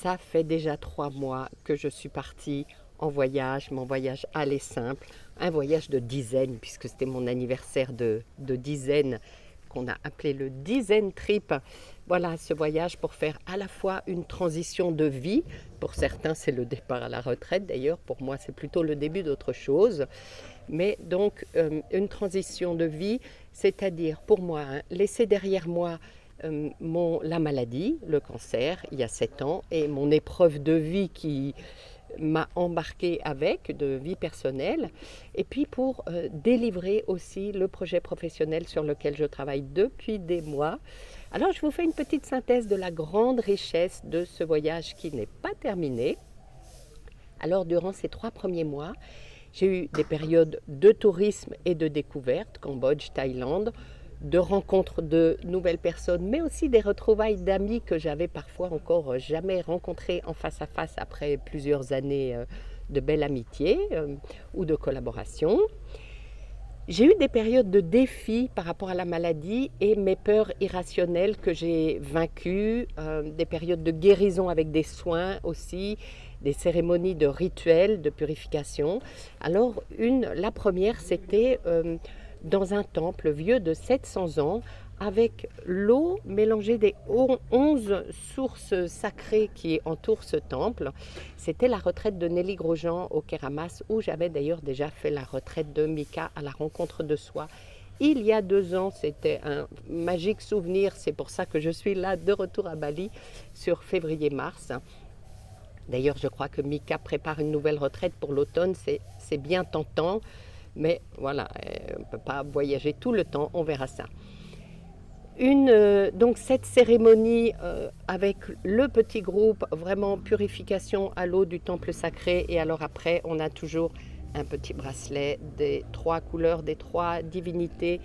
ça fait déjà 3 mois que je suis partie en voyage. Mon voyage aller simple, un voyage de dizaines, puisque c'était mon anniversaire de dizaines, qu'on a appelé le Dizaine Trip. Voilà, ce voyage pour faire à la fois une transition de vie. Pour certains, c'est le départ à la retraite. D'ailleurs, pour moi, c'est plutôt le début d'autre chose. Mais donc, une transition de vie, c'est-à-dire pour moi, laisser derrière moi la maladie, le cancer, il y a 7 ans, et mon épreuve de vie qui m'a embarquée avec, de vie personnelle, et puis pour délivrer aussi le projet professionnel sur lequel je travaille depuis des mois. Alors je vous fais une petite synthèse de la grande richesse de ce voyage qui n'est pas terminé. Alors durant ces 3 premiers mois, j'ai eu des périodes de tourisme et de découverte, Cambodge, Thaïlande, de rencontres de nouvelles personnes, mais aussi des retrouvailles d'amis que j'avais parfois encore jamais rencontrés en face à face après plusieurs années de belle amitié ou de collaboration. J'ai eu des périodes de défis par rapport à la maladie et mes peurs irrationnelles que j'ai vaincues, des périodes de guérison avec des soins aussi, des cérémonies de rituels, de purification. Alors, la première, c'était dans un temple vieux de 700 ans, avec l'eau mélangée des 11 sources sacrées qui entourent ce temple. C'était la retraite de Nelly Grosjean au Keramas, où j'avais d'ailleurs déjà fait la retraite de Mika à la rencontre de soi. Il y a 2 ans, c'était un magique souvenir, c'est pour ça que je suis là de retour à Bali sur février-mars. D'ailleurs, je crois que Mika prépare une nouvelle retraite pour l'automne, c'est bien tentant, mais voilà, on ne peut pas voyager tout le temps, on verra ça. Donc cette cérémonie avec le petit groupe, vraiment purification à l'eau du temple sacré, et alors après on a toujours un petit bracelet des 3 couleurs, des 3 divinités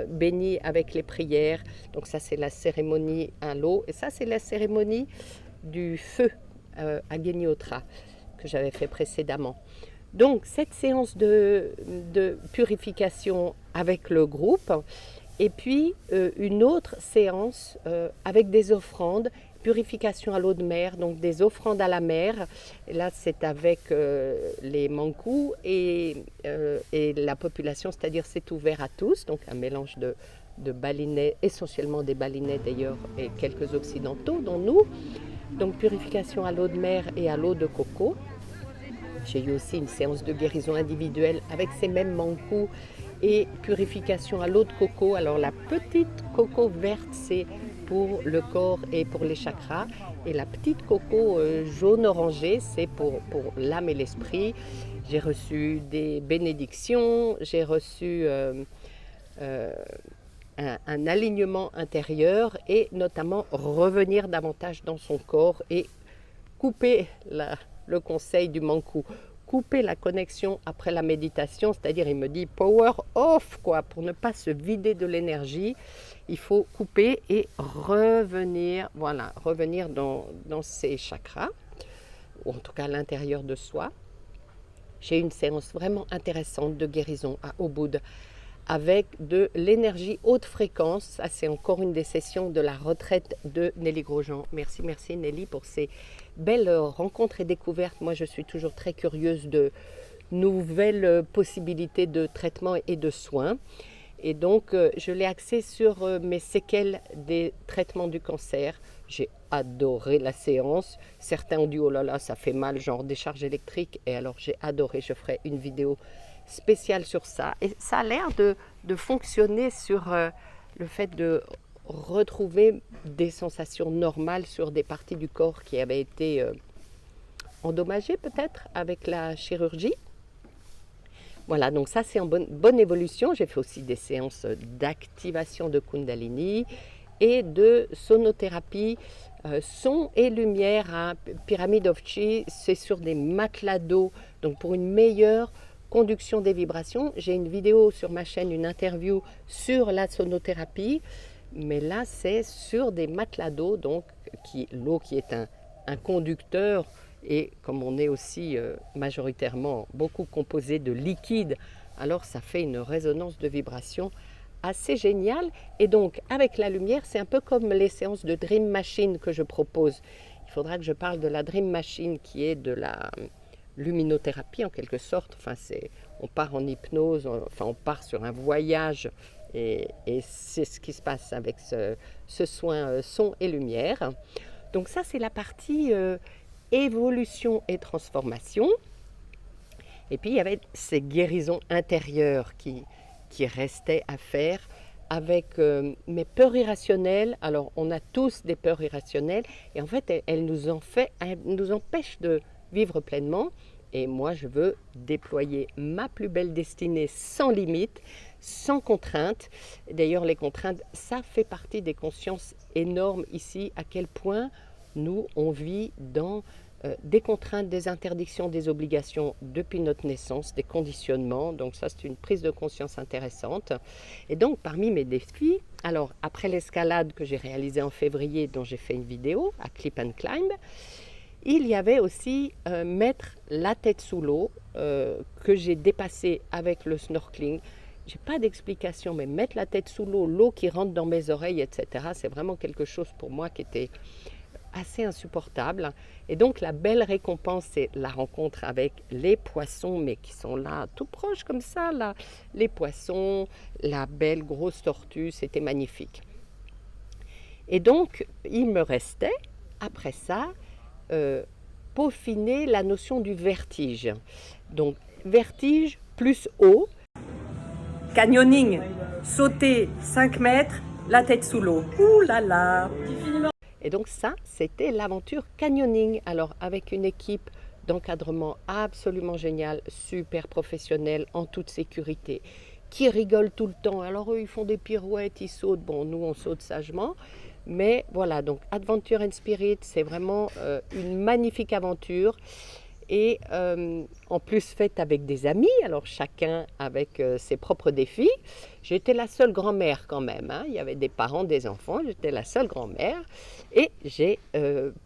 bénies avec les prières. Donc ça c'est la cérémonie à l'eau, et ça c'est la cérémonie du feu à Geniotra que j'avais fait précédemment. Donc cette séance de purification avec le groupe, et puis une autre séance avec des offrandes, purification à l'eau de mer, donc des offrandes à la mer. Et là, c'est avec les Mankou et la population, c'est-à-dire c'est ouvert à tous, donc un mélange de balinais, essentiellement des balinais d'ailleurs, et quelques occidentaux, dont nous. Donc purification à l'eau de mer et à l'eau de coco. J'ai eu aussi une séance de guérison individuelle avec ces mêmes Mankou et purification à l'eau de coco. Alors la petite coco verte, c'est pour le corps et pour les chakras, et la petite coco jaune orangé, c'est pour l'âme et l'esprit. J'ai reçu des bénédictions, j'ai reçu un alignement intérieur, et notamment revenir davantage dans son corps et couper le conseil du Mankou. Couper la connexion après la méditation, c'est-à-dire il me dit power off, quoi, pour ne pas se vider de l'énergie, il faut couper et revenir, voilà, revenir dans ses chakras, ou en tout cas à l'intérieur de soi. J'ai eu une séance vraiment intéressante de guérison à Ubud avec de l'énergie haute fréquence. Ça, c'est encore une des sessions de la retraite de Nelly Grosjean. Merci Nelly pour ces belles rencontres et découvertes. Moi, je suis toujours très curieuse de nouvelles possibilités de traitement et de soins. Et donc, je l'ai axé sur mes séquelles des traitements du cancer. J'ai adoré la séance. Certains ont dit, oh là là, ça fait mal, genre décharge électrique. Et alors, j'ai adoré. Je ferai une vidéo spéciale sur ça. Et ça a l'air de fonctionner sur le fait de retrouver des sensations normales sur des parties du corps qui avaient été endommagées peut-être avec la chirurgie. Voilà, donc ça c'est en bonne évolution. J'ai fait aussi des séances d'activation de Kundalini et de sonothérapie, son et lumière à Pyramid of Chi. C'est sur des matelas d'eau, donc pour une meilleure conduction des vibrations. J'ai une vidéo sur ma chaîne, une interview sur la sonothérapie, mais là c'est sur des matelas d'eau, donc l'eau qui est un conducteur. Et comme on est aussi majoritairement beaucoup composé de liquide, alors ça fait une résonance de vibration assez géniale. Et donc avec la lumière, c'est un peu comme les séances de Dream Machine que je propose. il faudra que je parle de la Dream Machine, qui est de la luminothérapie en quelque sorte. Enfin, on part en hypnose, on part sur un voyage, et c'est ce qui se passe avec ce soin son et lumière. Donc ça, c'est la partie évolution et transformation. Et puis il y avait ces guérisons intérieures qui restaient à faire avec mes peurs irrationnelles. Alors on a tous des peurs irrationnelles et en fait elles nous empêchent de vivre pleinement. Et moi je veux déployer ma plus belle destinée sans limite, sans contrainte. D'ailleurs les contraintes, ça fait partie des consciences énormes ici, à quel point nous on vit dans des contraintes, des interdictions, des obligations depuis notre naissance, des conditionnements. Donc ça, c'est une prise de conscience intéressante. Et donc, parmi mes défis, alors après l'escalade que j'ai réalisée en février, dont j'ai fait une vidéo à Clip and Climb, il y avait aussi mettre la tête sous l'eau, que j'ai dépassé avec le snorkeling. Je n'ai pas d'explication, mais mettre la tête sous l'eau, l'eau qui rentre dans mes oreilles, etc., c'est vraiment quelque chose pour moi qui était assez insupportable. Et donc la belle récompense, c'est la rencontre avec les poissons, mais qui sont là tout proches comme ça, là. Les poissons, la belle grosse tortue, c'était magnifique. Et donc il me restait après ça peaufiner la notion du vertige. Donc vertige plus eau, canyoning, sauter 5 mètres, la tête sous l'eau. Ouh là là. Et donc ça, c'était l'aventure canyoning. Alors avec une équipe d'encadrement absolument géniale, super professionnelle, en toute sécurité, qui rigole tout le temps. Alors eux, ils font des pirouettes, ils sautent. Bon, nous, on saute sagement. Mais voilà, donc Adventure and Spirit, c'est vraiment une magnifique aventure. Et en plus faite avec des amis, alors chacun avec ses propres défis. J'étais la seule grand-mère quand même, hein. Il y avait des parents, des enfants, j'étais la seule grand-mère. Et j'ai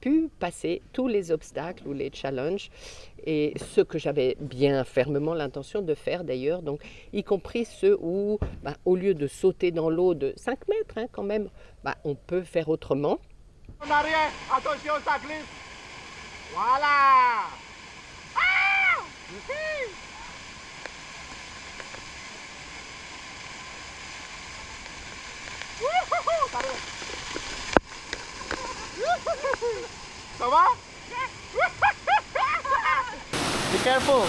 pu passer tous les obstacles ou les challenges, et ceux que j'avais bien fermement l'intention de faire d'ailleurs, donc y compris ceux où, au lieu de sauter dans l'eau de 5 mètres hein, quand même, on peut faire autrement. En arrière, attention, ça glisse. Voilà. Ça va? Be careful.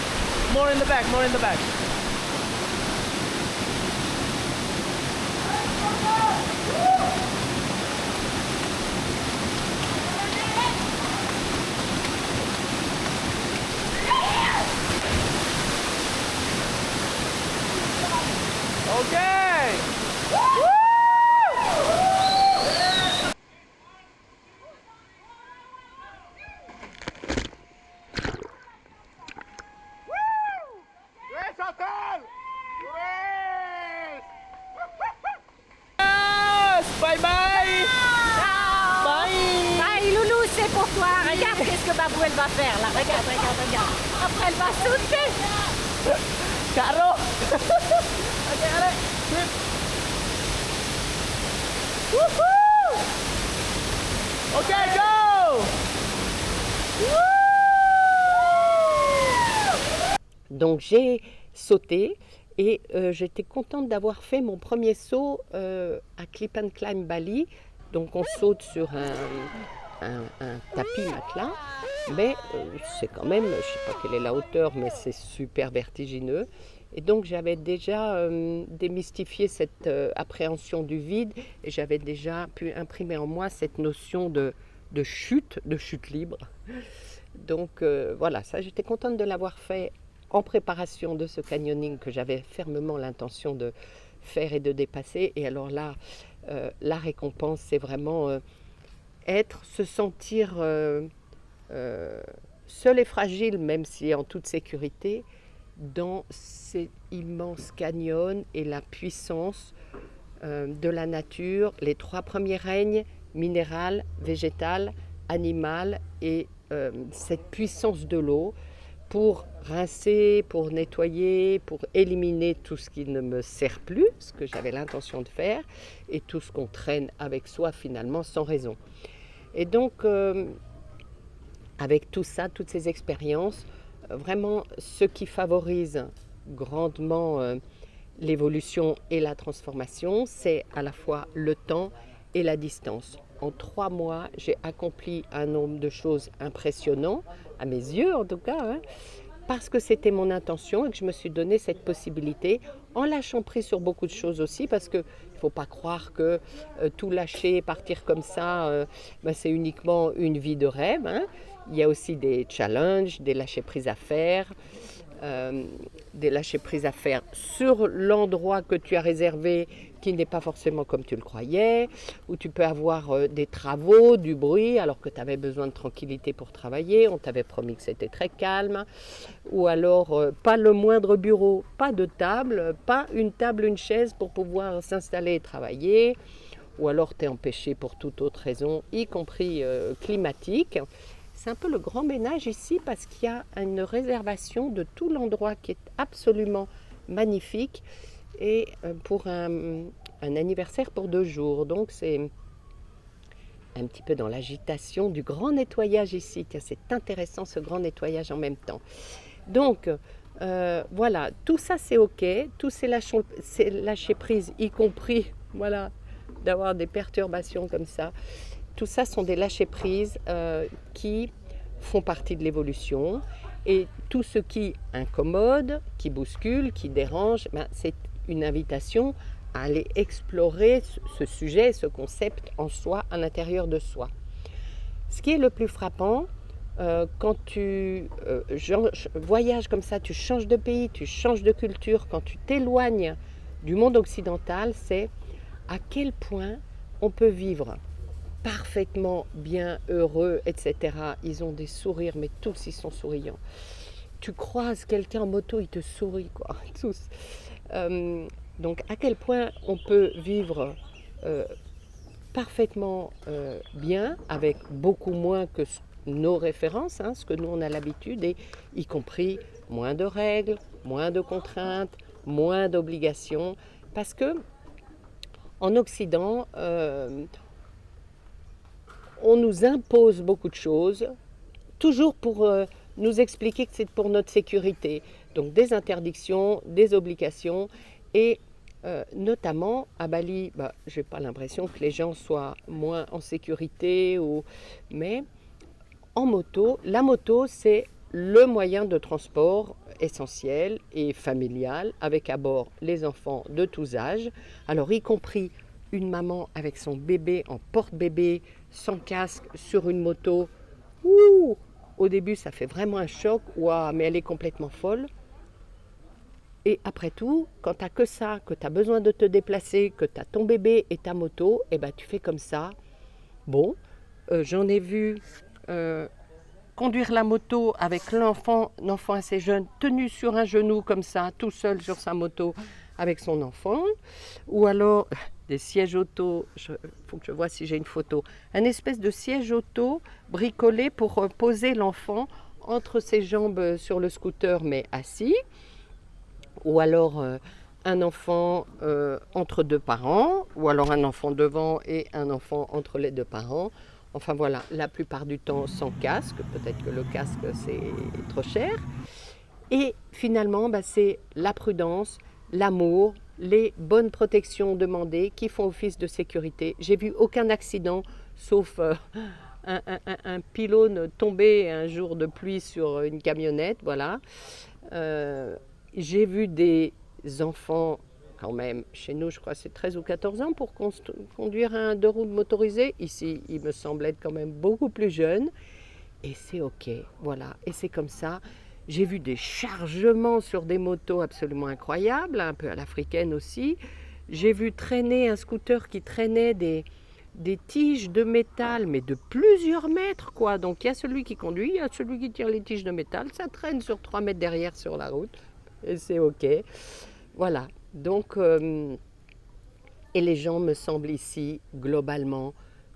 More in the back, more in the back. Okay. Yes, hotel. Yes. Yes. Bye bye. Bye. Bye loulou, c'est pour toi. Regarde qu'est-ce que Babou elle va faire là. Regarde, regarde, regarde. Après elle va sauter. Caro. Okay, allez. Flip. Woohoo. Okay, go. Donc j'ai sauté et j'étais contente d'avoir fait mon premier saut à Clip and Climb Bali. Donc on saute sur un tapis matelas, mais c'est quand même, je ne sais pas quelle est la hauteur, mais c'est super vertigineux. Et donc j'avais déjà démystifié cette appréhension du vide et j'avais déjà pu imprimer en moi cette notion de chute libre. Donc voilà, ça j'étais contente de l'avoir fait en préparation de ce canyoning que j'avais fermement l'intention de faire et de dépasser. Et alors là, la récompense, c'est vraiment se sentir seul et fragile, même si en toute sécurité, dans ces immenses canyons et la puissance de la nature, les 3 premiers règnes, minéral, végétal, animal, et cette puissance de l'eau pour rincer, pour nettoyer, pour éliminer tout ce qui ne me sert plus, ce que j'avais l'intention de faire, et tout ce qu'on traîne avec soi finalement sans raison. Et donc avec tout ça, toutes ces expériences, vraiment ce qui favorise grandement l'évolution et la transformation, c'est à la fois le temps et la distance. En 3 mois, j'ai accompli un nombre de choses impressionnants, à mes yeux en tout cas, hein, parce que c'était mon intention et que je me suis donné cette possibilité, en lâchant prise sur beaucoup de choses aussi, parce qu'il ne faut pas croire que tout lâcher, partir comme ça, c'est uniquement une vie de rêve, hein. Il y a aussi des challenges, des lâcher prises à faire, sur l'endroit que tu as réservé qui n'est pas forcément comme tu le croyais, où tu peux avoir des travaux, du bruit alors que tu avais besoin de tranquillité pour travailler, on t'avait promis que c'était très calme, ou alors pas le moindre bureau, pas de table, pas une table, une chaise pour pouvoir s'installer et travailler, ou alors tu es empêché pour toute autre raison, y compris climatique. C'est un peu le grand ménage ici parce qu'il y a une réservation de tout l'endroit qui est absolument magnifique et pour un anniversaire pour 2 jours. Donc c'est un petit peu dans l'agitation du grand nettoyage ici. Tiens, c'est intéressant ce grand nettoyage en même temps. Donc voilà, tout ça c'est ok, tout c'est lâcher prise, y compris voilà, d'avoir des perturbations comme ça. Tout ça sont des lâcher-prises qui font partie de l'évolution. Et tout ce qui incommode, qui bouscule, qui dérange, c'est une invitation à aller explorer ce sujet, ce concept en soi, à l'intérieur de soi. Ce qui est le plus frappant, quand tu voyages comme ça, tu changes de pays, tu changes de culture, quand tu t'éloignes du monde occidental, c'est à quel point on peut vivre parfaitement bien, heureux, etc. Ils ont des sourires, mais tous ils sont souriants. Tu croises quelqu'un en moto, il te sourit, quoi, tous. Donc à quel point on peut vivre parfaitement bien, avec beaucoup moins que nos références, hein, ce que nous on a l'habitude, et y compris moins de règles, moins de contraintes, moins d'obligations, parce que en Occident, on nous impose beaucoup de choses, toujours pour nous expliquer que c'est pour notre sécurité. Donc des interdictions, des obligations, et notamment à Bali, je n'ai pas l'impression que les gens soient moins en sécurité, mais en moto, la moto c'est le moyen de transport essentiel et familial, avec à bord les enfants de tous âges, alors y compris une maman avec son bébé en porte-bébé, sans casque, sur une moto. Ouh, au début, ça fait vraiment un choc. Waouh, mais elle est complètement folle. Et après tout, quand tu n'as que ça, que tu as besoin de te déplacer, que tu as ton bébé et ta moto, tu fais comme ça. Bon, j'en ai vu conduire la moto avec l'enfant assez jeune, tenu sur un genou comme ça, tout seul sur sa moto avec son enfant, ou alors des sièges auto, il faut que je vois si j'ai une photo, un espèce de siège auto bricolé pour poser l'enfant entre ses jambes sur le scooter mais assis, ou alors un enfant entre 2 parents, ou alors un enfant devant et un enfant entre les 2 parents. Enfin voilà, la plupart du temps sans casque, peut-être que le casque c'est trop cher. Et finalement, c'est la prudence, l'amour, les bonnes protections demandées qui font office de sécurité. J'ai vu aucun accident, sauf un pylône tombé un jour de pluie sur une camionnette, voilà. J'ai vu des enfants, quand même, chez nous, je crois que c'est 13 ou 14 ans pour conduire un 2 roues motorisé. Ici, il me semble être quand même beaucoup plus jeune. Et c'est ok, voilà. Et c'est comme ça. J'ai vu des chargements sur des motos absolument incroyables, un peu à l'africaine aussi. J'ai vu traîner un scooter qui traînait des tiges de métal, mais de plusieurs mètres, quoi. Donc il y a celui qui conduit, il y a celui qui tire les tiges de métal. Ça traîne sur 3 mètres derrière sur la route. Et c'est ok. Voilà. Donc, et les gens me semblent ici globalement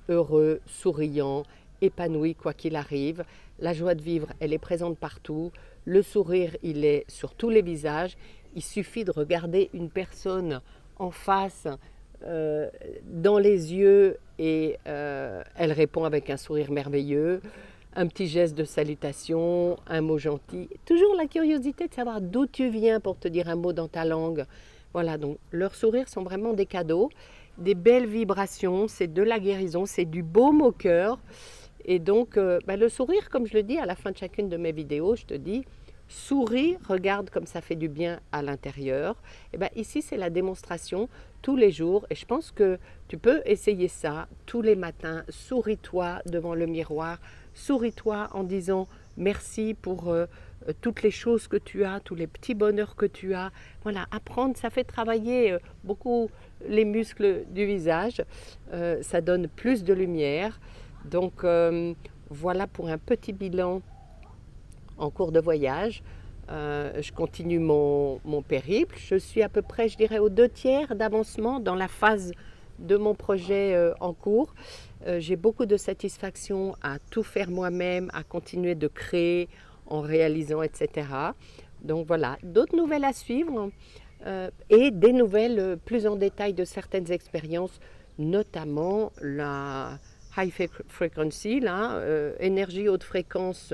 heureux, souriants, épanouis quoi qu'il arrive. La joie de vivre, elle est présente partout. Le sourire, il est sur tous les visages. Il suffit de regarder une personne en face, dans les yeux, et elle répond avec un sourire merveilleux. un petit geste de salutation, un mot gentil. Toujours la curiosité de savoir d'où tu viens pour te dire un mot dans ta langue. Voilà, donc leurs sourires sont vraiment des cadeaux, des belles vibrations, c'est de la guérison, c'est du baume au cœur. Et donc, le sourire, comme je le dis à la fin de chacune de mes vidéos, je te dis, souris, regarde comme ça fait du bien à l'intérieur. Et ici, c'est la démonstration tous les jours. Et je pense que tu peux essayer ça tous les matins. Souris-toi devant le miroir. Souris-toi en disant merci pour toutes les choses que tu as, tous les petits bonheurs que tu as. Voilà, apprendre, ça fait travailler beaucoup les muscles du visage. Ça donne plus de lumière. Donc voilà pour un petit bilan en cours de voyage. Je continue mon périple. Je suis à peu près, je dirais, aux 2/3 d'avancement dans la phase de mon projet en cours. J'ai beaucoup de satisfaction à tout faire moi-même, à continuer de créer en réalisant, etc. Donc voilà, d'autres nouvelles à suivre et des nouvelles plus en détail de certaines expériences, notamment la high frequency, énergie haute fréquence,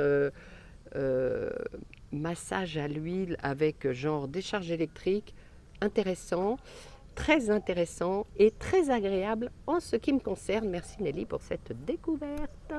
massage à l'huile avec genre décharge électrique, intéressant, très intéressant et très agréable en ce qui me concerne. Merci Nelly pour cette découverte.